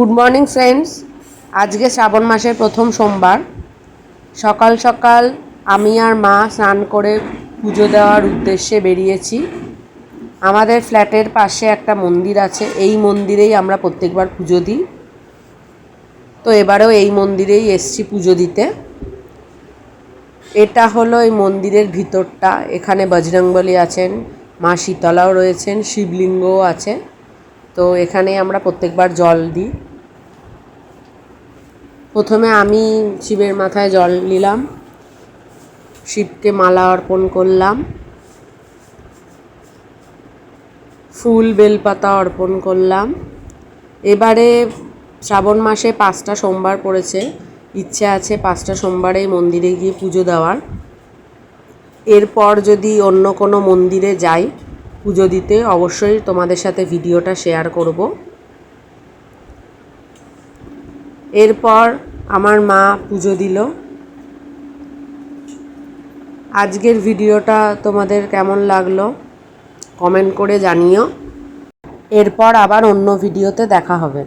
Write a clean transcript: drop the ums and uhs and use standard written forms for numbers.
Good morning friends. আজকে শ্রাবণ মাসের প্রথম সোমবার। সকাল সকাল আমি আর মা স্নান করে পুজো দেওয়ার উদ্দেশ্যে বেরিয়েছি। আমাদের ফ্ল্যাটের পাশে একটা মন্দির আছে, এই মন্দিরেই আমরা প্রত্যেকবার পুজো দিই। তো এবারেও এই মন্দিরেই এসছি পুজো দিতে। এটা হলো এই মন্দিরের ভিতরটা। এখানে বজরংবলী আছেন, মা শীতলাও রয়েছেন, শিবলিঙ্গও আছে। তো এখানে আমরা প্রত্যেকবার জল দিই। প্রথমে আমি শিবের মাথায় জল নিলাম, শিবকে মালা অর্পণ করলাম, ফুল বেলপাতা অর্পণ করলাম। এবারে শ্রাবণ মাসে 5টা সোমবার পড়েছে, ইচ্ছে আছে 5টা সোমবারে মন্দিরে গিয়ে পুজো দেওয়ার। এরপর যদি অন্য কোনো মন্দিরে যাই পুজো দিতে, অবশ্যই তোমাদের সাথে ভিডিওটা শেয়ার করব। এরপর আমার মা পুজো দিল। আজকের ভিডিওটা তোমাদের কেমন লাগলো কমেন্ট করে জানিও। এরপর আবার অন্য ভিডিওতে দেখা হবে।